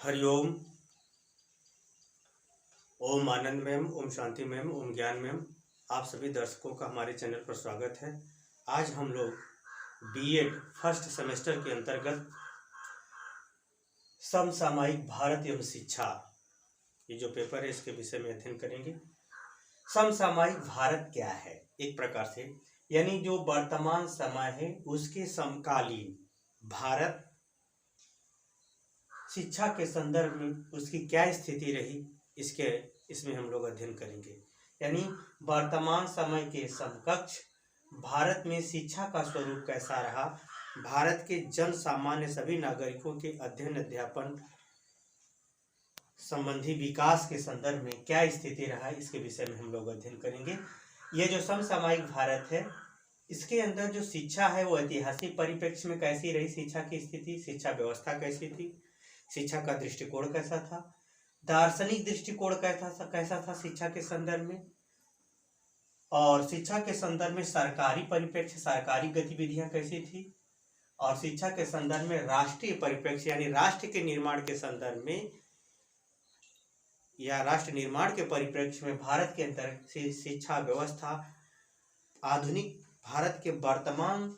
हरिओम। ओम आनंद ma'am, Om Shanti ma'am, ओम ज्ञान ma'am. आप सभी दर्शकों का हमारे चैनल पर स्वागत है। आज हम लोग बीएड फर्स्ट सेमेस्टर के अंतर्गत समसामयिक भारत एवं शिक्षा, ये जो पेपर है इसके विषय में अध्ययन करेंगे। समसामयिक भारत क्या है? एक प्रकार से यानी जो वर्तमान समय है उसके समकालीन भारत शिक्षा के संदर्भ में उसकी क्या स्थिति रही, इसमें हम लोग अध्ययन करेंगे। यानी वर्तमान समय के समकक्ष भारत में शिक्षा का स्वरूप कैसा रहा, भारत के जन सामान्य सभी नागरिकों के अध्ययन अध्यापन संबंधी विकास के संदर्भ में क्या स्थिति रहा, इसके विषय में हम लोग अध्ययन करेंगे। ये जो समसामयिक भारत है इसके अंदर जो शिक्षा है वो ऐतिहासिक परिप्रेक्ष्य में कैसी रही, शिक्षा की स्थिति, शिक्षा व्यवस्था कैसी थी, शिक्षा का दृष्टिकोण कैसा था, दार्शनिक दृष्टिकोण कैसा था शिक्षा के संदर्भ में, और शिक्षा के संदर्भ में सरकारी परिप्रेक्ष्य, सरकारी गतिविधियां कैसी थी, और शिक्षा के संदर्भ में राष्ट्रीय परिप्रेक्ष्य यानी राष्ट्र के निर्माण के संदर्भ में या राष्ट्र निर्माण के परिप्रेक्ष्य में भारत के अंदर शिक्षा व्यवस्था आधुनिक भारत के वर्तमान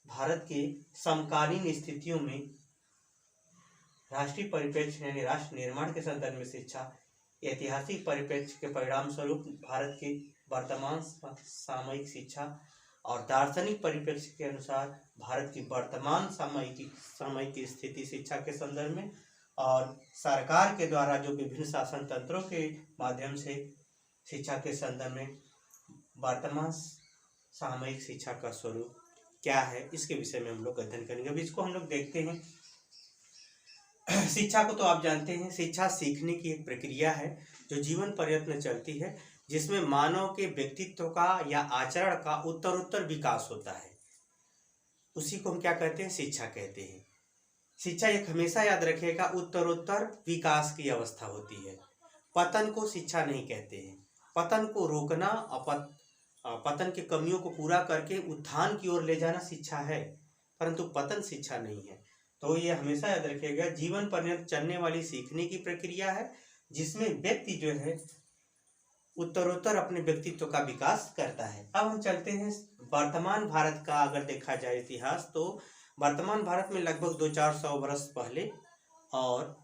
भारत के समकालीन स्थितियों में राष्ट्रीय परिप्रेक्ष्य यानी राष्ट्र निर्माण के संदर्भ में शिक्षा, ऐतिहासिक परिप्रेक्ष्य के परिणाम स्वरूप भारत की वर्तमान सामयिक शिक्षा, और दार्शनिक परिप्रेक्ष्य के अनुसार भारत की वर्तमान सामयिक स्थिति शिक्षा के संदर्भ में, और सरकार के द्वारा जो विभिन्न शासन तंत्रों के माध्यम से शिक्षा के संदर्भ में वर्तमान सामयिक शिक्षा का स्वरूप क्या है, इसके विषय में हम लोग अध्ययन करेंगे। अब इसको हम लोग देखते हैं। शिक्षा को तो आप जानते हैं, शिक्षा सीखने की एक प्रक्रिया है जो जीवन पर्यंत चलती है, जिसमें मानव के व्यक्तित्व का या आचरण का उत्तरोत्तर विकास होता है। उसी को हम क्या कहते हैं? शिक्षा कहते हैं। शिक्षा एक हमेशा याद रखिएगा उत्तरोत्तर विकास की अवस्था होती है। पतन को शिक्षा नहीं कहते हैं। पतन को रोकना और पतन की कमियों को पूरा करके उत्थान की ओर ले जाना शिक्षा है, परंतु पतन शिक्षा नहीं है। तो ये हमेशा याद रखिएगा जीवन पर्यंत चलने वाली सीखने की प्रक्रिया है, जिसमें व्यक्ति जो है उत्तरोत्तर अपने व्यक्तित्व का विकास करता है। अब हम चलते हैं वर्तमान भारत का। अगर देखा जाए इतिहास, तो वर्तमान भारत में लगभग 200-400 वर्ष पहले और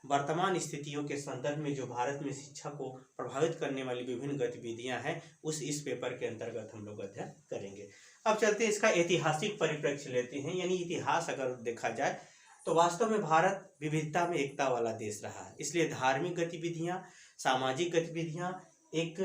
वर्तमान स्थितियों के संदर्भ में जो भारत में शिक्षा को प्रभावित करने वाली विभिन्न गतिविधियां हैं, इस पेपर के अंतर्गत हम लोग अध्ययन करेंगे। अब चलते हैं इसका ऐतिहासिक परिप्रेक्ष्य लेते हैं। यानी इतिहास अगर देखा जाए तो वास्तव में भारत विविधता में एकता वाला देश रहा है, इसलिए धार्मिक गतिविधियां, सामाजिक गतिविधियां, एक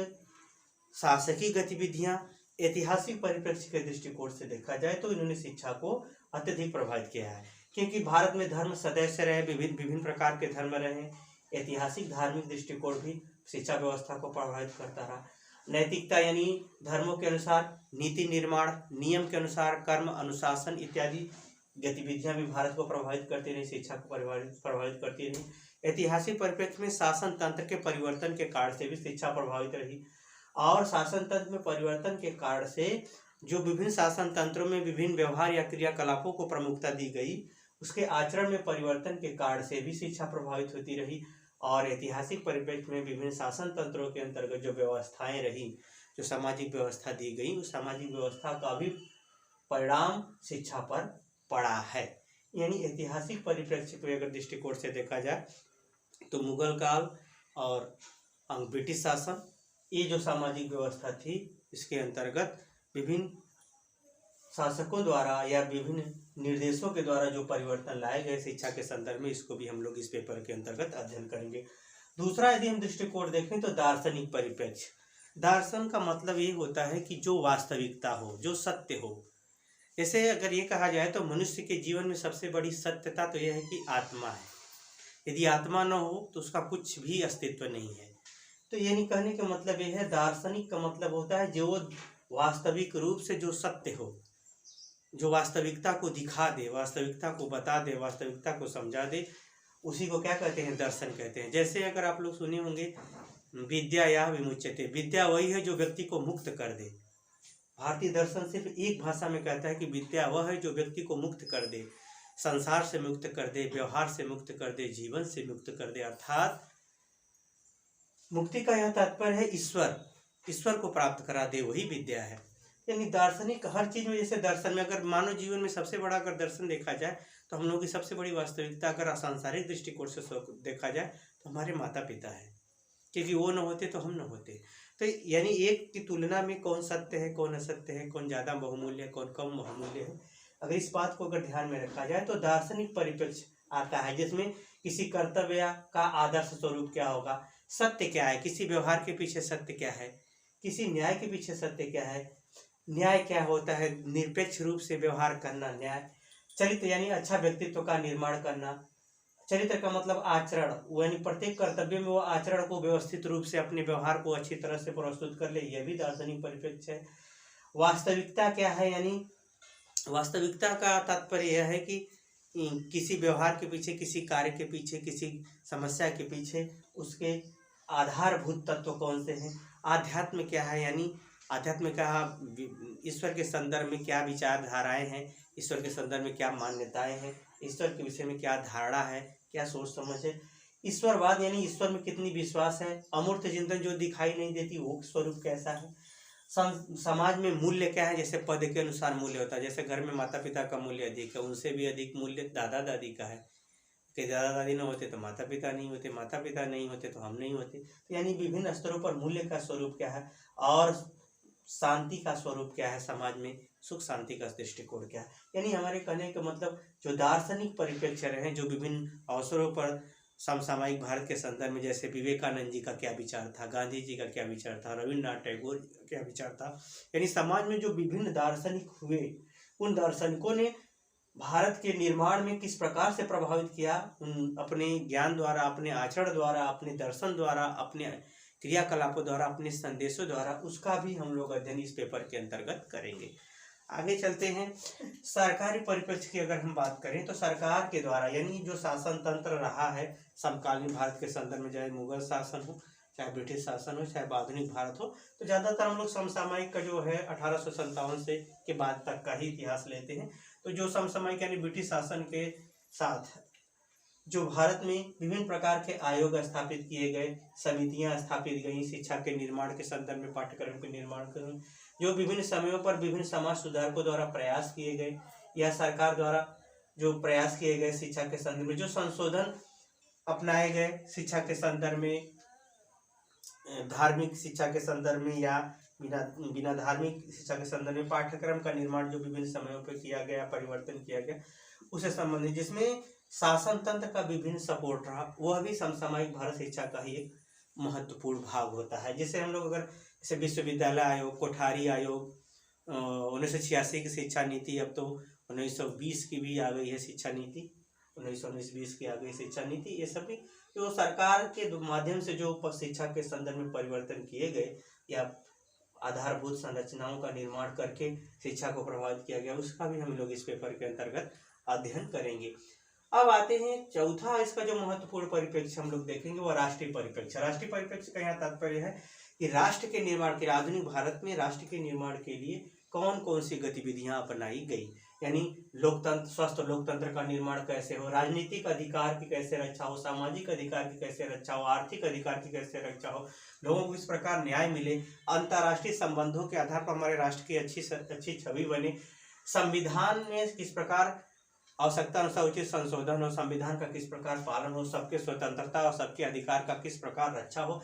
शासकीय गतिविधियां ऐतिहासिक परिप्रेक्ष्य के दृष्टिकोण से देखा जाए तो इन्होंने शिक्षा को अत्यधिक प्रभावित किया है, क्योंकि भारत में धर्म सदस्य रहे, विभिन्न प्रकार के धर्म रहे। ऐतिहासिक धार्मिक दृष्टिकोण भी शिक्षा व्यवस्था को प्रभावित करता रहा। नैतिकता यानी धर्मों के अनुसार नीति निर्माण, नियम के अनुसार कर्म अनुशासन इत्यादि गतिविधियां भी भारत को प्रभावित करती रही, शिक्षा को प्रभावित करती रही। ऐतिहासिक परिप्रेक्ष्य में शासन तंत्र के परिवर्तन के कारण से भी शिक्षा प्रभावित रही, और शासन तंत्र में परिवर्तन के कारण से जो विभिन्न शासन तंत्रों में विभिन्न व्यवहार या क्रियाकलापों को प्रमुखता दी गई, उसके आचरण में परिवर्तन के कारण से भी शिक्षा प्रभावित होती रही। और ऐतिहासिक परिप्रेक्ष्य में विभिन्न शासन तंत्रों के अंतर्गत जो व्यवस्थाएं रही, जो सामाजिक व्यवस्था दी गई, उस सामाजिक व्यवस्था का भी परिणाम शिक्षा पर पड़ा है। यानी ऐतिहासिक परिप्रेक्ष्य को अगर दृष्टिकोण से देखा जाए तो मुगल काल और ब्रिटिश शासन, ये जो सामाजिक व्यवस्था थी, इसके अंतर्गत विभिन्न शासकों द्वारा या विभिन्न निर्देशों के द्वारा जो परिवर्तन लाए गए शिक्षा के संदर्भ में, इसको भी हम लोग इस पेपर के अंतर्गत अध्ययन करेंगे। दूसरा यदि हम दृष्टिकोण देखें तो दार्शनिक परिप्रेक्ष्य। दर्शन का मतलब ये होता है कि जो वास्तविकता हो, जो सत्य हो। जैसे अगर ये कहा जाए तो मनुष्य के जीवन में सबसे बड़ी सत्यता तो यह है कि आत्मा है। यदि आत्मा न हो तो उसका कुछ भी अस्तित्व नहीं है। तो यानी कहने का मतलब यह है, दार्शनिक का मतलब होता है जो वास्तविक रूप से जो सत्य हो, जो वास्तविकता को दिखा दे, वास्तविकता को बता दे, वास्तविकता को समझा दे, उसी को क्या कहते हैं? दर्शन कहते हैं। जैसे अगर आप लोग सुने होंगे विद्या या विमुच्यते, विद्या वही है जो व्यक्ति को मुक्त कर दे। भारतीय दर्शन सिर्फ एक भाषा में कहता है कि विद्या वह है जो व्यक्ति को मुक्त कर दे। संसार से मुक्त कर दे, व्यवहार से मुक्त कर दे, जीवन से मुक्त कर दे। अर्थात मुक्ति का यह तात्पर्य है ईश्वर को प्राप्त करा दे, वही विद्या है। यानी दार्शनिक हर चीज में, जैसे दर्शन में अगर मानव जीवन में सबसे बड़ा अगर दर्शन देखा जाए तो हम लोगों की सबसे बड़ी वास्तविकता अगर सांसारिक दृष्टिकोण से देखा जाए तो हमारे माता पिता है, क्योंकि वो न होते तो हम न होते। तो यानी एक की तुलना में कौन सत्य है, कौन असत्य है, कौन ज़्यादा बहुमूल्य है, कौन कम बहुमूल्य है, अगर इस बात को अगर ध्यान में रखा जाए तो दार्शनिक परिप्रेक्ष्य आता है, जिसमें किसी कर्तव्य का आदर्श स्वरूप क्या होगा, सत्य क्या है, किसी व्यवहार के पीछे सत्य क्या है, किसी न्याय के पीछे सत्य क्या है, न्याय क्या होता है, निरपेक्ष रूप से व्यवहार करना न्याय, चरित्र यानी अच्छा व्यक्तित्व का निर्माण करना, चरित्र का मतलब आचरण, यानी प्रत्येक कर्तव्य में वो आचरण को व्यवस्थित रूप से अपने व्यवहार को अच्छी तरह से प्रस्तुत कर ले, यह भी दार्शनिक परिप्रेक्ष्य है। वास्तविकता क्या है, यानी वास्तविकता का तात्पर्य यह है कि किसी व्यवहार के पीछे, किसी कार्य के पीछे, किसी समस्या के पीछे उसके आधारभूत तत्व कौन से हैं। आध्यात्म क्या है, यानी आध्यात्म का ईश्वर के संदर्भ में क्या विचारधाराएं हैं, ईश्वर के संदर्भ में क्या मान्यताएं हैं, ईश्वर के विषय में क्या धारणा है, क्या सोच समझ है। ईश्वरवाद यानी ईश्वर में कितनी विश्वास है। अमूर्त चिंतन जो दिखाई नहीं देती वो स्वरूप कैसा है। समाज में मूल्य क्या है, जैसे पद के अनुसार मूल्य होता है, जैसे घर में माता पिता का मूल्य अधिक है, उनसे भी अधिक मूल्य दादा दादी का है, कि दादा दादी न होते तो माता पिता नहीं होते, माता पिता नहीं होते तो हम नहीं होते। तो यानी विभिन्न स्तरों पर मूल्य का स्वरूप क्या है और शांति का स्वरूप क्या है, समाज में सुख शांति का दृष्टिकोण क्या है। यानी हमारे कहने का मतलब जो दार्शनिक परिप्रेक्ष्य रहे, जो विभिन्न अवसरों पर समसामयिक भारत के संदर्भ में, जैसे विवेकानंद जी का क्या विचार था, गांधी जी का क्या विचार था, रविन्द्रनाथ टैगोर का क्या विचार था, यानी समाज में जो विभिन्न दार्शनिक हुए, उन दार्शनिकों ने भारत के निर्माण में किस प्रकार से प्रभावित किया, अपने ज्ञान द्वारा, अपने आचरण द्वारा, अपने दर्शन द्वारा, अपने क्रियाकलापों द्वारा, अपने संदेशों द्वारा, उसका भी हम लोग अध्ययन इस पेपर के अंतर्गत करेंगे। आगे चलते हैं। सरकारी परिप्रेक्ष्य की अगर हम बात करें तो सरकार के द्वारा, यानी जो शासन तंत्र रहा है समकालीन भारत के संदर्भ में, चाहे मुगल शासन हो, चाहे ब्रिटिश शासन हो, चाहे आधुनिक भारत हो, तो ज़्यादातर हम लोग समसामयिक का जो है 1857 से के बाद तक का ही इतिहास लेते हैं। तो जो समसामयिक यानी ब्रिटिश शासन के साथ जो भारत में विभिन्न प्रकार के आयोग स्थापित किए गए, समितियां स्थापित गई शिक्षा के निर्माण के संदर्भ में, पाठ्यक्रम के निर्माण के, जो विभिन्न समयों पर विभिन्न समाज सुधारकों द्वारा प्रयास किए गए या सरकार द्वारा जो प्रयास किए गए शिक्षा के संदर्भ में, जो संशोधन अपनाए गए शिक्षा के संदर्भ में, धार्मिक शिक्षा के संदर्भ में या बिना धार्मिक शिक्षा के संदर्भ में, पाठ्यक्रम का निर्माण जो विभिन्न समयों पर किया गया, परिवर्तन किया गया, उससे संबंधित जिसमें शासन तंत्र का विभिन्न सपोर्ट रहा, वह भी समसामयिक भारत शिक्षा का ही एक महत्वपूर्ण भाग होता है। जैसे हम लोग अगर जैसे विश्वविद्यालय आयोग, कोठारी आयोग, 1986 की शिक्षा नीति, अब तो 1920 की भी आ गई है शिक्षा नीति, 1919-20 की आ गई शिक्षा नीति, ये सभी जो सरकार के माध्यम से जो शिक्षा के संदर्भ में परिवर्तन किए गए या आधारभूत संरचनाओं का निर्माण करके शिक्षा को प्रभावित किया गया, उसका भी हम लोग इस पेपर के अंतर्गत अध्ययन करेंगे। अब आते हैं चौथा, इसका जो महत्वपूर्ण परिप्रेक्ष्य हम लोग देखेंगे वो राष्ट्रीय परिप्रेक्ष्य। राष्ट्रीय परिप्रेक्ष्य का यहाँ तात्पर्य है कि राष्ट्र के निर्माण के, आधुनिक भारत में राष्ट्र के निर्माण के लिए कौन कौन सी गतिविधियां अपनाई गई, यानी लोकतंत्र, स्वस्थ लोकतंत्र का निर्माण कैसे हो, राजनीतिक अधिकार की कैसे रक्षा हो, सामाजिक अधिकार की कैसे रक्षा हो, आर्थिक अधिकार की कैसे रक्षा हो, लोगों को इस प्रकार न्याय मिले, अंतर्राष्ट्रीय संबंधों के आधार पर हमारे राष्ट्र की अच्छी छवि बने, संविधान में किस प्रकार आवश्यकता अनुसार उचित संशोधन हो, संविधान का किस प्रकार पालन हो, सबके स्वतंत्रता और सबके अधिकार का किस प्रकार रक्षा हो,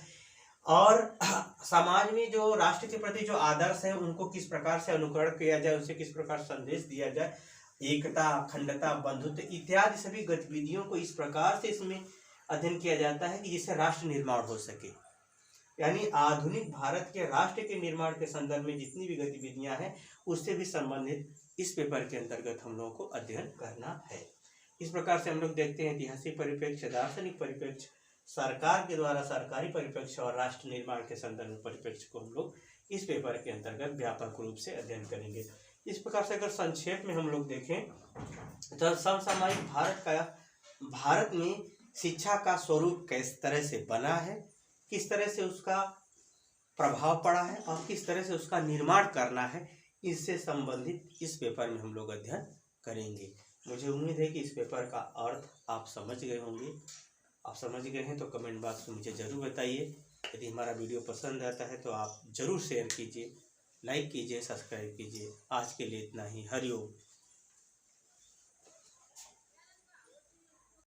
और समाज में जो राष्ट्र के प्रति जो आदर्श है उनको किस प्रकार से अनुकरण किया जाए, उसे किस प्रकार संदेश दिया जाए, एकता, अखंडता, बंधुत्व इत्यादि सभी गतिविधियों को इस प्रकार से इसमें अध्ययन किया जाता है कि जिससे राष्ट्र निर्माण हो सके। यानी आधुनिक भारत के राष्ट्र के निर्माण के संदर्भ में जितनी भी गतिविधियां हैं उससे भी संबंधित इस पेपर के अंतर्गत हम लोगों को अध्ययन करना है। इस प्रकार से हम लोग देखते हैं ऐतिहासिक परिप्रेक्ष्य, दार्शनिक परिप्रेक्ष्य, सरकार के द्वारा सरकारी परिप्रेक्ष्य और राष्ट्र निर्माण के संदर्भ में परिप्रेक्ष्य को हम लोग इस पेपर के अंतर्गत व्यापक रूप से अध्ययन करेंगे। इस प्रकार से अगर संक्षेप में हम लोग देखें तो समसामयिक भारत में शिक्षा का स्वरूप किस तरह से बना है, किस तरह से उसका प्रभाव पड़ा है और किस तरह से उसका निर्माण करना है, इससे संबंधित इस पेपर में हम लोग अध्ययन करेंगे। मुझे उम्मीद है कि इस पेपर का अर्थ आप समझ गए होंगे। आप समझ गए हैं तो कमेंट बॉक्स में मुझे ज़रूर बताइए। यदि हमारा वीडियो पसंद आता है तो आप ज़रूर शेयर कीजिए, लाइक कीजिए, सब्सक्राइब कीजिए। आज के लिए इतना ही। हरिओम।